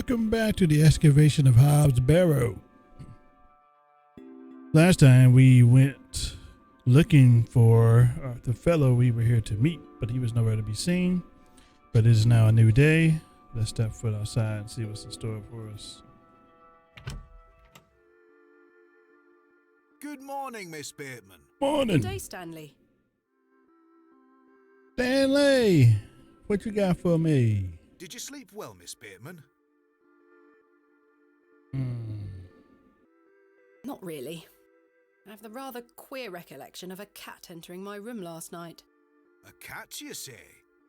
Welcome back to the Excavation of Hob's Barrow. Last time we went looking for the fellow we were here to meet, but he was nowhere to be seen. But it is now a new day. Let's step foot outside and see what's in store for us. Good morning, Miss Bateman. Morning. Good day, Stanley. Stanley, what you got for me? Did you sleep well, Miss Bateman? Not really. I have the rather queer recollection of a cat entering my room last night. A cat, you say?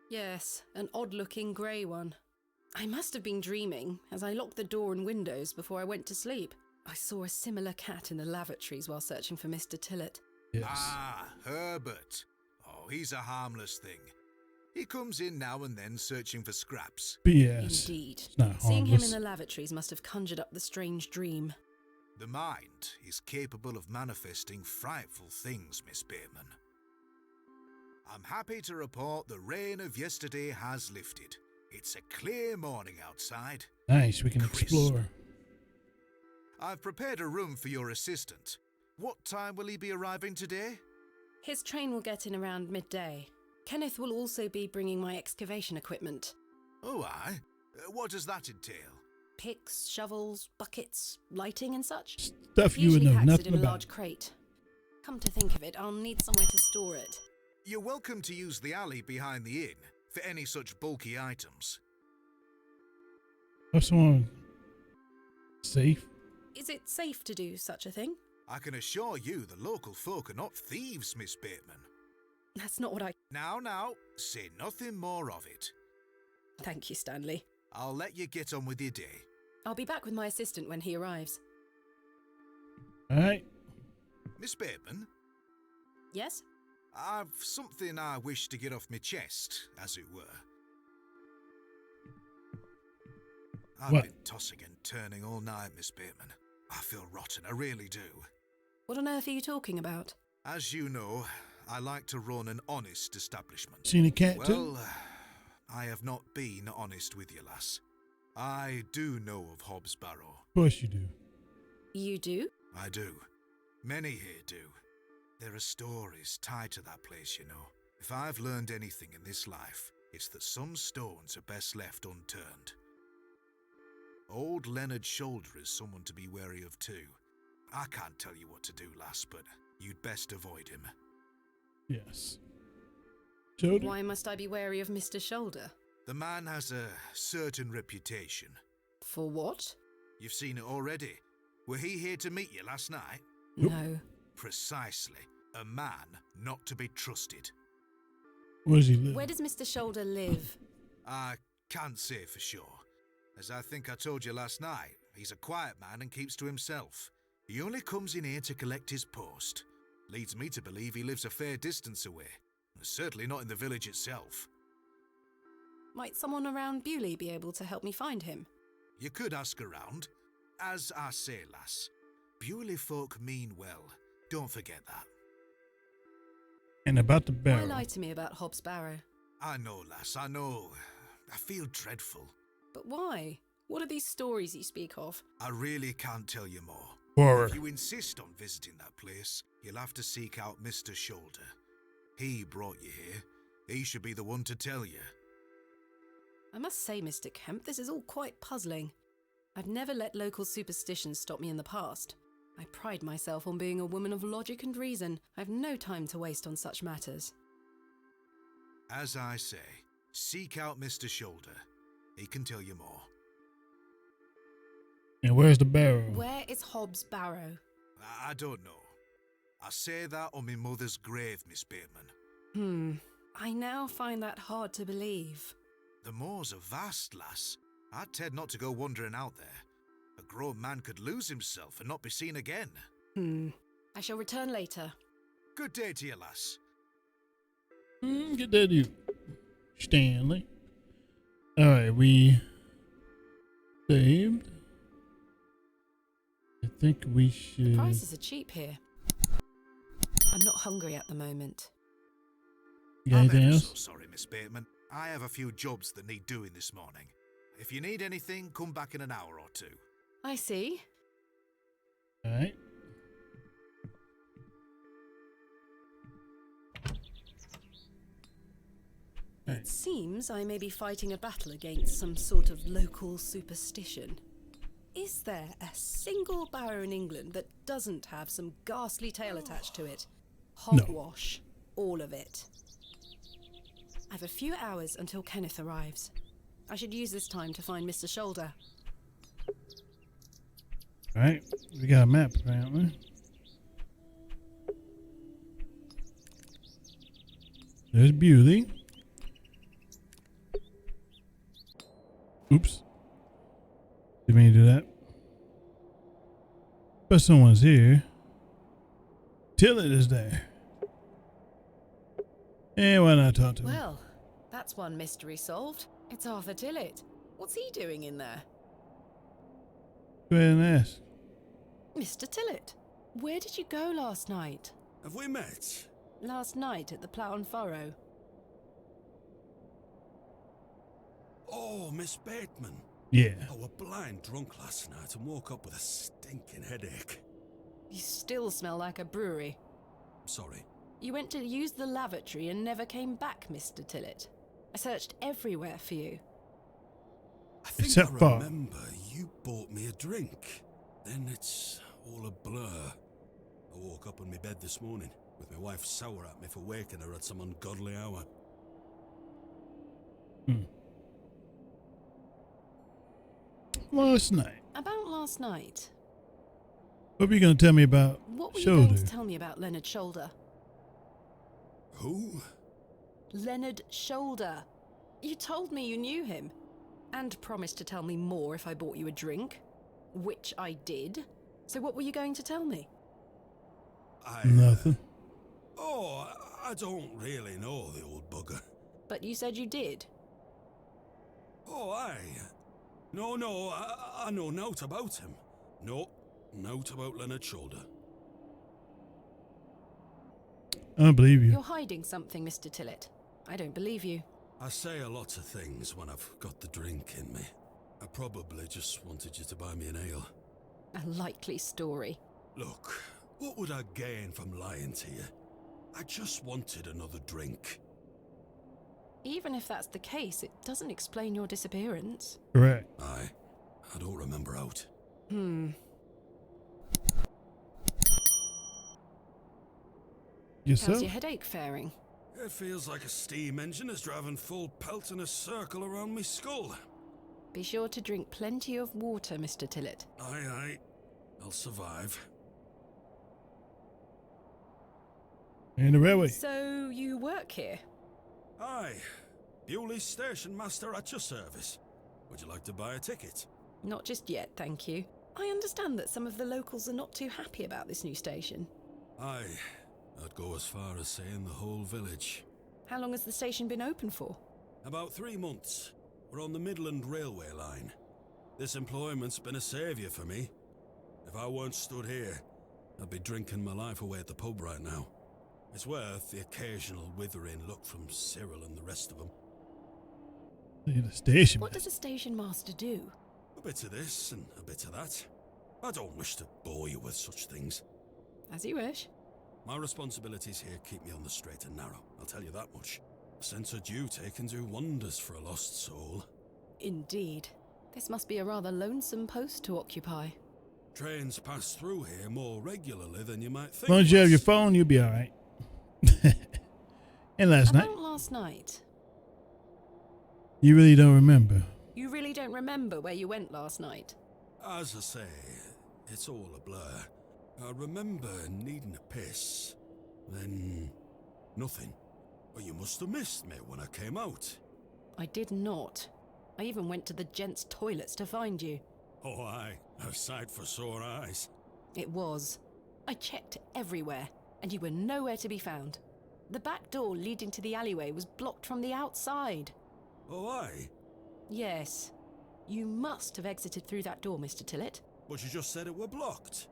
Yes, an odd-looking grey one. I must have been dreaming, as I locked the door and windows before I went to sleep. I saw a similar cat in the lavatories while searching for Mr. Tillett. Yes. Ah, Herbert. Oh, he's a harmless thing. He comes in now and then searching for scraps. BS. Indeed. It's not Seeing him in harmless. the lavatories must have conjured up the strange dream. The mind is capable of manifesting frightful things, Miss Bateman. I'm happy to report the rain of yesterday has lifted. It's a clear morning outside. Nice, we can Crisp. explore. I've prepared a room for your assistant. What time will he be arriving today? His train will get in around midday. Kenneth will also be bringing my excavation equipment. Oh, aye. What does that entail? Picks, shovels, buckets, lighting and such. Stuff He you would usually know packs it nothing in a about. large crate. Come to think of it, I'll need somewhere to store it. You're welcome to use the alley behind the inn for any such bulky items. Have someone safe? Is it safe to do such a thing? I can assure you the local folk are not thieves, Miss Bateman. That's not what I... Now, say nothing more of it. Thank you, Stanley. I'll let you get on with your day. I'll be back with my assistant when he arrives. Alright. Miss Bateman, Yes? I've something I wish to get off my chest, as it were. I've What? been tossing and turning all night, Miss Bateman. I feel rotten, I really do. What on earth are you talking about? As you know, I like to run an honest establishment. Seen a cat too? Well, I have not been honest with you, lass. I do know of Hobbs Barrow. Of course you do. You do? I do. Many here do. There are stories tied to that place, you know. If I've learned anything in this life, it's that some stones are best left unturned. Old Leonard Shoulder is someone to be wary of too. I can't tell you what to do, lass, but you'd best avoid him. Yes. Shoulder? Why must I be wary of Mr. Shoulder? The man has a certain reputation. For what? You've seen it already. Were he here to meet you last night? Nope. No. Precisely. A man not to be trusted. Where does he live? Where does Mr. Shoulder live? I can't say for sure. As I think I told you last night, he's a quiet man and keeps to himself. He only comes in here to collect his post. Leads me to believe he lives a fair distance away. Certainly not in the village itself. Might someone around Bewley be able to help me find him? You could ask around. As I say, lass, Bewley folk mean well. Don't forget that. And about the Why barrel. lie to me about Hobbs Barrow? I know, lass, I know. I feel dreadful. But why? What are these stories you speak of? I really can't tell you more. Horror. If you insist on visiting that place, you'll have to seek out Mr. Shoulder. He brought you here. He should be the one to tell you. I must say, Mr. Kemp, this is all quite puzzling. I've never let local superstitions stop me in the past. I pride myself on being a woman of logic and reason. I've no time to waste on such matters. As I say, seek out Mr. Shoulder. He can tell you more. And where's the barrel? Where is Hobbs Barrow? I don't know. I say that on my mother's grave, Miss Bateman. I now find that hard to believe. The moors are vast, lass. I'd tend not to go wandering out there. A grown man could lose himself and not be seen again. I shall return later. Good day to you, lass. Get that you, Stanley. Alright, we saved. I think we should. Prices are cheap here. I'm not hungry at the moment. You got I'm anything ever else? so sorry, Miss Bateman. I have a few jobs that need doing this morning. If you need anything, come back in an hour or two. I see. All right. It seems I may be fighting a battle against some sort of local superstition. Is there a single barrow in England that doesn't have some ghastly tale attached to it? Hogwash. All of it. I've a few hours until Kenneth arrives. I should use this time to find Mr. Shoulder. All right. We got a map, apparently. There's Bewley. Oops. Didn't mean to do that. But someone's here. Tillett is there. And why not talk to him? Well, that's one mystery solved. It's Arthur Tillett. What's he doing in there? Go ahead and ask. Mr. Tillett, where did you go last night? Have we met? Last night at the Plough and Furrow. Oh, Miss Bateman. Yeah. I were blind drunk last night and woke up with a stinking headache. You still smell like a brewery. Sorry. You went to use the lavatory and never came back, Mr. Tillett. I searched everywhere for you. I think Except I for- remember you bought me a drink. Then it's all a blur. I woke up in my bed this morning with my wife sour at me for waking her at some ungodly hour. Last night. About last night. What were you going to tell me about What were you Shoulder? going to tell me about Leonard Shoulder? Who? Leonard Shoulder. You told me you knew him. And promised to tell me more if I bought you a drink. Which I did. So what were you going to tell me? Nothing. Oh, I don't really know the old bugger. But you said you did. Oh, aye. No, I know naught about him. No, naught about Leonard Shoulder. I don't believe you. You're hiding something, Mr. Tillett. I don't believe you. I say a lot of things when I've got the drink in me. I probably just wanted you to buy me an ale. A likely story. Look, what would I gain from lying to you? I just wanted another drink. Even if that's the case, it doesn't explain your disappearance. Correct. Aye, I don't remember out. Yourself? How's your headache faring? It feels like a steam engine is driving full pelt in a circle around me skull. Be sure to drink plenty of water, Mr. Tillett. Aye, I'll survive. In the railway. So, you work here? Aye, Bewley Station Master at your service. Would you like to buy a ticket? Not just yet, thank you. I understand that some of the locals are not too happy about this new station. Aye, I'd go as far as saying the whole village. How long has the station been open for? About 3 months. We're on the Midland Railway line. This employment's been a saviour for me. If I weren't stood here, I'd be drinking my life away at the pub right now. It's worth the occasional withering look from Cyril and the rest of them. The station. What does a station master do? A bit of this and a bit of that. I don't wish to bore you with such things. As you wish. My responsibilities here keep me on the straight and narrow, I'll tell you that much. A sense of duty can do wonders for a lost soul. Indeed. This must be a rather lonesome post to occupy. Trains pass through here more regularly than you might think. As long as you have your lass. phone, you'll be alright. And last night? About last night. You really don't remember. You really don't remember where you went last night? As I say, it's all a blur. I remember needing a piss. Then nothing. Well, you must have missed me when I came out. I did not. I even went to the gents' toilets to find you. Oh, aye. A sight for sore eyes. It was. I checked everywhere, and you were nowhere to be found. The back door leading to the alleyway was blocked from the outside. Oh, aye. Yes. You must have exited through that door, Mr. Tillett. But you just said it were blocked.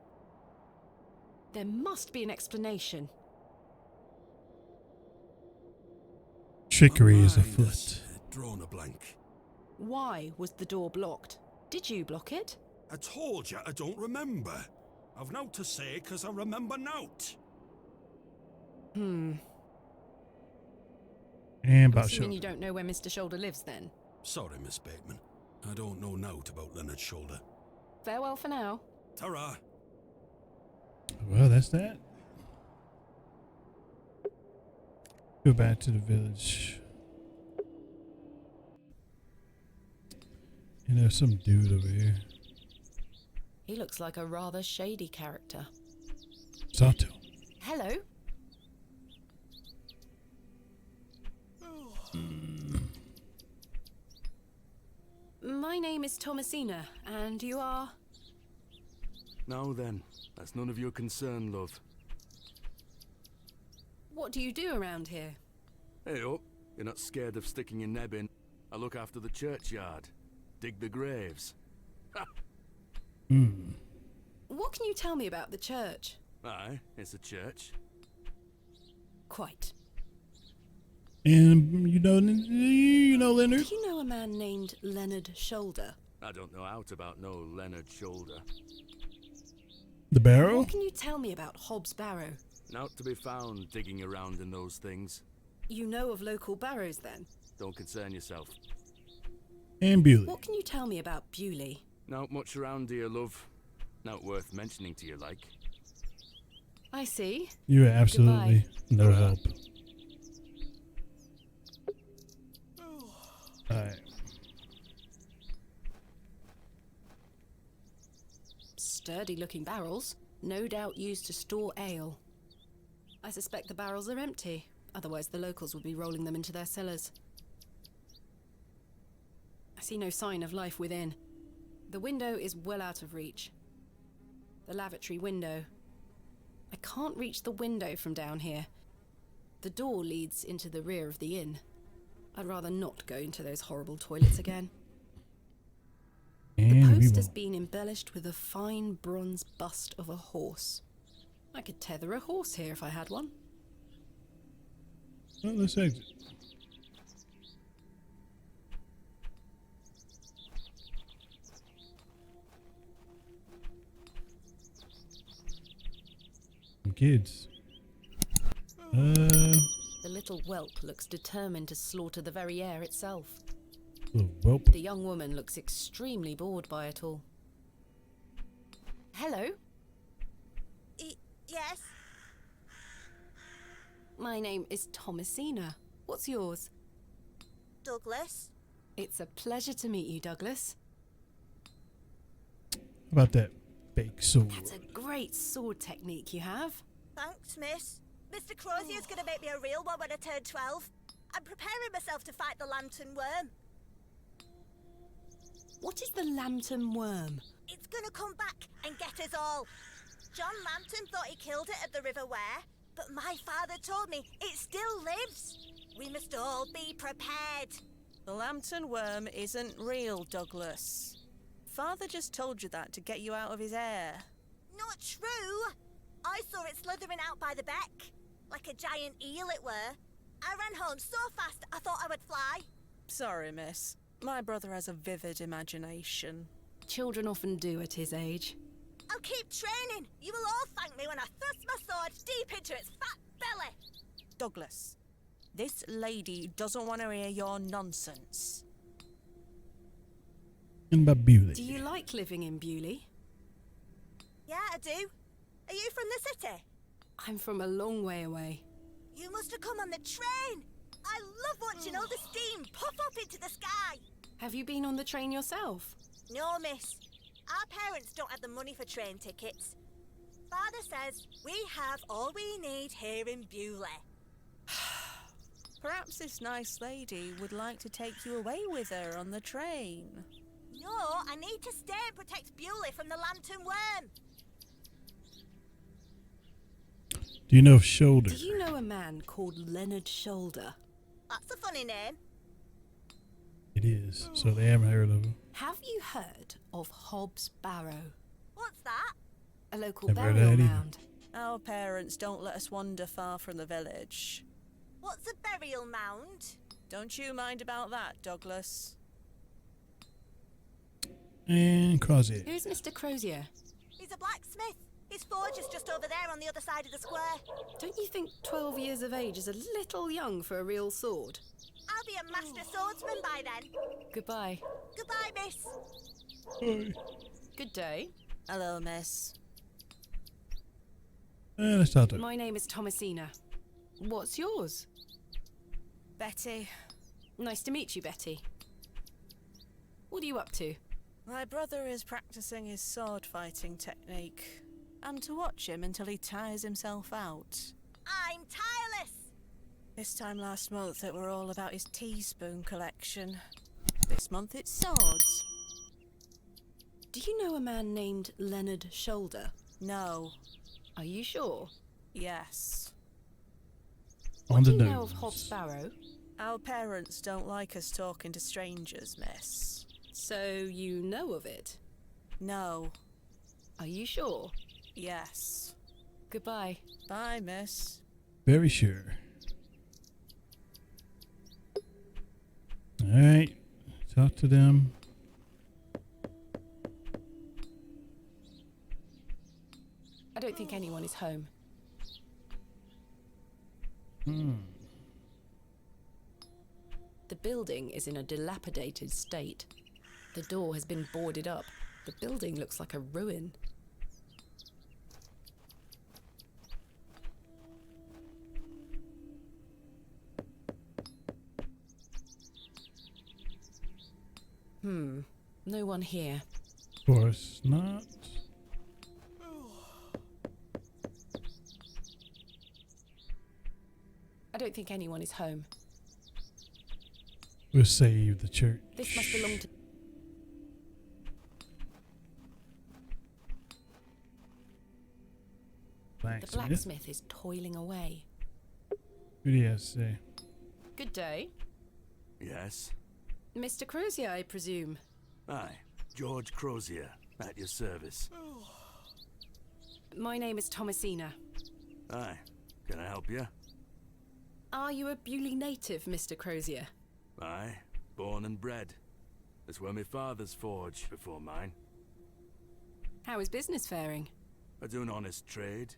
There must be an explanation. Trickery My is mind afoot. has drawn a blank. Why was the door blocked? Did you block it? I told you I don't remember. I've nowt to say 'cause I remember nowt. And I'm about assuming shoulder. you don't know where Mr. Shoulder lives then. Sorry, Miss Bateman. I don't know nowt about Leonard's shoulder. Farewell for now. Ta-ra. Well, that's that. Go back to the village. And there's some dude over here. He looks like a rather shady character. Sato. Hello? My name is Thomasina, and you are... Now then, that's none of your concern, love. What do you do around here? Hey up, you're not scared of sticking your neb in. I look after the churchyard. Dig the graves. Ha! What can you tell me about the church? Aye, it's a church. Quite. And you know Leonard? Do you know a man named Leonard Shoulder? I don't know out about no Leonard Shoulder. The Barrow? What can you tell me about Hobbs Barrow? Not to be found digging around in those things. You know of local barrows then? Don't concern yourself. And Bewley. What can you tell me about Bewley? Not much around here, love. Not worth mentioning to you, like. I see. You are absolutely no help. Alright. Sturdy looking barrels, no doubt used to store ale. I suspect the barrels are empty, otherwise the locals would be rolling them into their cellars. I see no sign of life within. The window is well out of reach. The lavatory window. I can't reach the window from down here. The door leads into the rear of the inn. I'd rather not go into those horrible toilets again. And The we post has will. been embellished with a fine bronze bust of a horse. I could tether a horse here if I had one. Well, let's exit. Some kids. The little whelp looks determined to slaughter the very air itself. Little whelp. The young woman looks extremely bored by it all. Hello, Yes? my name is Thomasina. What's yours? Douglas? It's a pleasure to meet you, Douglas. How about that fake sword? That's a great sword technique you have. Thanks, miss. Mr. Crozier's gonna make me a real one when I turn 12. I'm preparing myself to fight the lantern worm. What is the lantern worm? It's gonna come back and get us all. John Lantern thought he killed it at the River Ware, but my father told me it still lives. We must all be prepared. The lantern worm isn't real, Douglas. Father just told you that to get you out of his hair. Not true. I saw it slithering out by the beck. Like a giant eel it were. I ran home so fast I thought I would fly. Sorry, miss. My brother has a vivid imagination. Children often do at his age. I'll keep training. You will all thank me when I thrust my sword deep into its fat belly. Douglas, this lady doesn't want to hear your nonsense. And about Bewley. Do you like living in Bewley? Yeah, I do. Are you from the city? I'm from a long way away. You must have come on the train. I love watching all the steam puff up into the sky. Have you been on the train yourself? No, miss. Our parents don't have the money for train tickets. Father says we have all we need here in Bewley. Perhaps this nice lady would like to take you away with her on the train. No, I need to stay and protect Bewley from the lantern worm. Do you know Shoulder? Do you know a man called Leonard Shoulder? That's a funny name. It is. So they haven't heard of him. Have you heard of Hobbs Barrow? What's that? A local Never heard of burial that either. mound. Our parents don't let us wander far from the village. What's a burial mound? Don't you mind about that, Douglas. And Crozier. Who's Mr. Crozier? He's a blacksmith. His forge is just over there on the other side of the square. Don't you think 12 years of age is a little young for a real sword? I'll be a master swordsman by then. Goodbye. Goodbye, miss. Hey. Good day. Hello, miss. Let's start it. My name is Thomasina. What's yours? Betty. Nice to meet you, Betty. What are you up to? My brother is practicing his sword fighting technique. I'm to watch him until he tires himself out. I'm tireless. This time last month it were all about his teaspoon collection. This month it's swords. Do you know a man named Leonard Shoulder? No. Are you sure? Yes. On What the do you nose. know of Hob's Barrow? Our parents don't like us talking to strangers, miss. So you know of it? No. Are you sure? Yes. Goodbye. Bye, miss. Very sure. Alright. Talk to them. I don't think anyone is home. The building is in a dilapidated state. The door has been boarded up. The building looks like a ruin. No one here. Of course not. I don't think anyone is home. We'll save the church. This must belong to... The Blacksmith. blacksmith is toiling away. Who do you have to say? Good day. Yes? Mr. Crozier, I presume. Aye, George Crozier, at your service. My name is Thomasina. Aye, can I help you? Are you a Bewley native, Mr. Crozier? Aye, born and bred. That's where my father's forge before mine. How is business faring? I do an honest trade.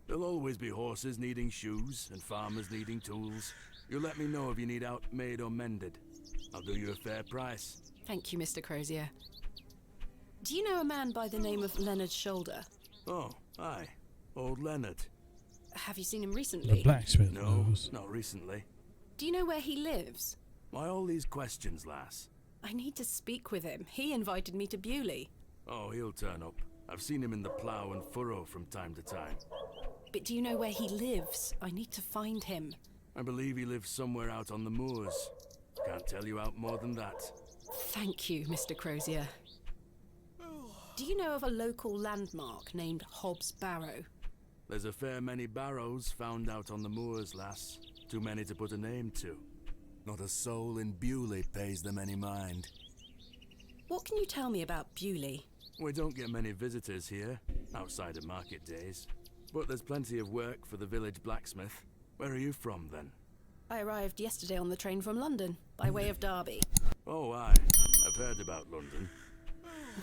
There'll always be horses needing shoes and farmers needing tools. You let me know if you need out made or mended. I'll do you a fair price. Thank you, Mr. Crozier. Do you know a man by the name of Leonard Shoulder? Oh, aye. Old Leonard. Have you seen him The recently? blacksmith No, knows. not recently. Do you know where he lives? Why all these questions, lass? I need to speak with him. He invited me to Bewley. Oh, he'll turn up. I've seen him in the plough and furrow from time to time. But do you know where he lives? I need to find him. I believe he lives somewhere out on the moors. Can't tell you out more than that. Thank you, Mr. Crozier. Do you know of a local landmark named Hob's Barrow? There's a fair many barrows found out on the moors, lass. Too many to put a name to. Not a soul in Bewley pays them any mind. What can you tell me about Bewley? We don't get many visitors here, outside of market days. But there's plenty of work for the village blacksmith. Where are you from, then? I arrived yesterday on the train from London, by way of Derby. Oh, aye. I've heard about London.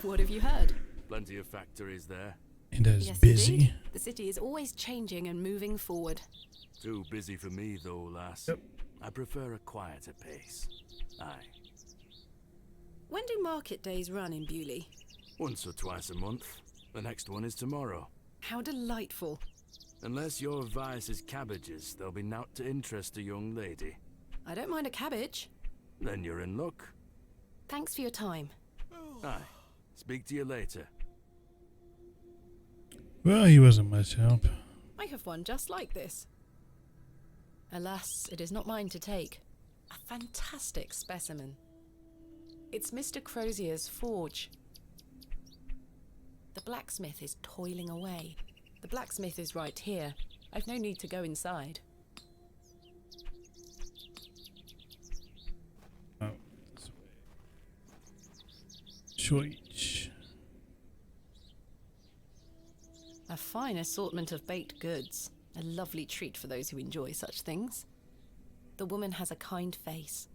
What have you heard? Plenty of factories there. And as Yes, busy. indeed. The city is always changing and moving forward. Too busy for me, though, lass. Yep. I prefer a quieter pace. Aye. When do market days run in Bewley? Once or twice a month. The next one is tomorrow. How delightful. Unless your vice is cabbages, there'll be nought to interest a young lady. I don't mind a cabbage. Then you're in luck. Thanks for your time. Aye. Speak to you later. Well, he wasn't much help. I have one just like this. Alas, it is not mine to take. A fantastic specimen. It's Mr. Crozier's forge. The blacksmith is toiling away. The blacksmith is right here. I've no need to go inside. Oh, this way. Choice. A fine assortment of baked goods. A lovely treat for those who enjoy such things. The woman has a kind face.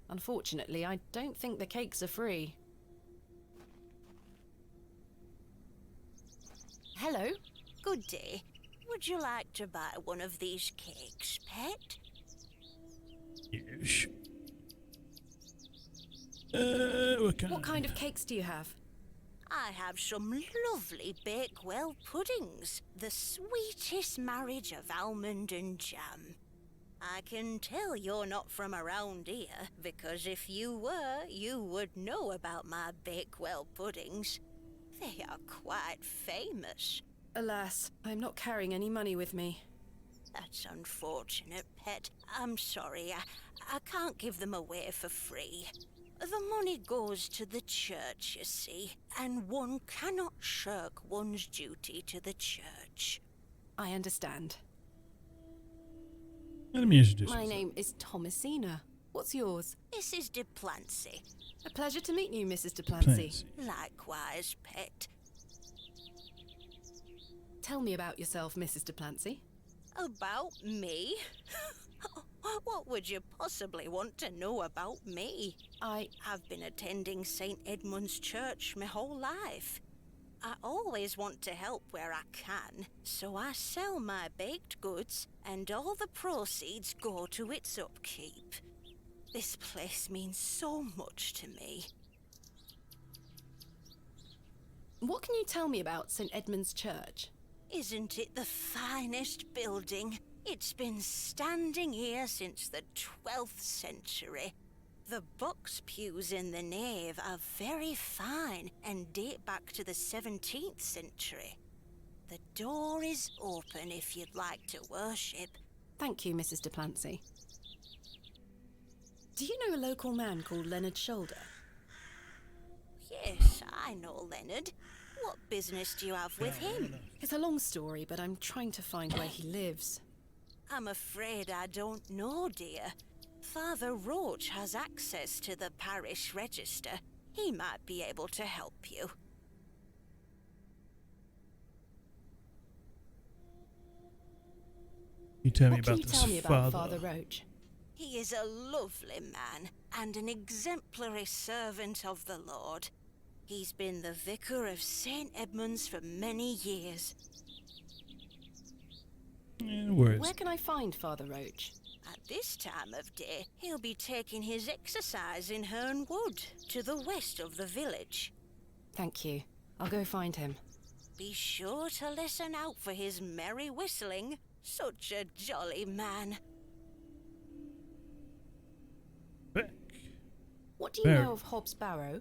Unfortunately, I don't think the cakes are free. Hello. Good day. Would you like to buy one of these cakes, pet? Yes. What What kind of cakes do you have? I have some lovely Bakewell puddings. The sweetest marriage of almond and jam. I can tell you're not from around here, because if you were, you would know about my Bakewell puddings. They are quite famous. Alas, I'm not carrying any money with me. That's unfortunate, pet. I'm sorry, I can't give them away for free. The money goes to the church, you see, and one cannot shirk one's duty to the church. I understand. Let me introduce My myself. name is Thomasina. What's yours? Mrs. de Plancy. A pleasure to meet you, Mrs. de Plancy. Plancy. Likewise, pet. Tell me about yourself, Mrs. de Plancy. About me? What would you possibly want to know about me? I've been attending St. Edmund's Church my whole life. I always want to help where I can, so I sell my baked goods, and all the proceeds go to its upkeep. This place means so much to me. What can you tell me about St. Edmund's Church? Isn't it the finest building? It's been standing here since the 12th century. The box pews in the nave are very fine and date back to the 17th century. The door is open if you'd like to worship. Thank you, Mrs. de Plancy. Do you know a local man called Leonard Shoulder? Yes, I know Leonard. What business do you have with him? It's a long story, but I'm trying to find where he lives. I'm afraid I don't know, dear. Father Roach has access to the parish register. He might be able to help you. You tell me What can about you this tell me about Father Roach? He is a lovely man and an exemplary servant of the Lord. He's been the vicar of St. Edmund's for many years. Where Where can I find Father Roach? At this time of day, he'll be taking his exercise in Herne Wood, to the west of the village. Thank you. I'll go find him. Be sure to listen out for his merry whistling. Such a jolly man. back? What do you Barrow. know of Hobbs Barrow?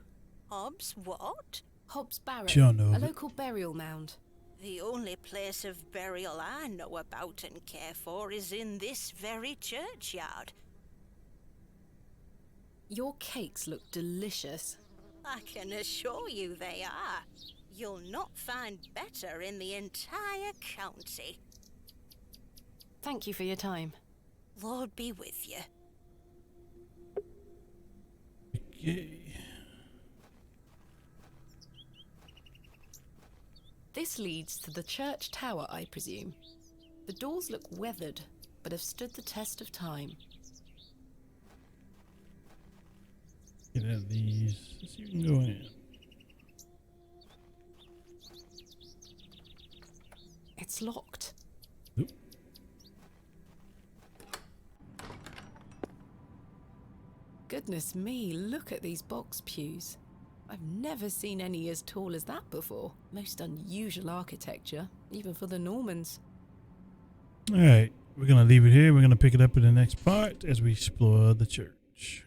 Hobbs what? Hobbs Barrow, Don't know a of it. local burial mound. The only place of burial I know about and care for is in this very churchyard. Your cakes look delicious. I can assure you they are. You'll not find better in the entire county. Thank you for your time. Lord be with you. Okay. This leads to the church tower, I presume. The doors look weathered, but have stood the test of time. Get out of these. Let's see if we can go in. It's locked. Oop. Goodness me, look at these box pews. I've never seen any as tall as that before. Most unusual architecture, even for the Normans. All right, we're gonna leave it here. We're gonna pick it up in the next part as we explore the church.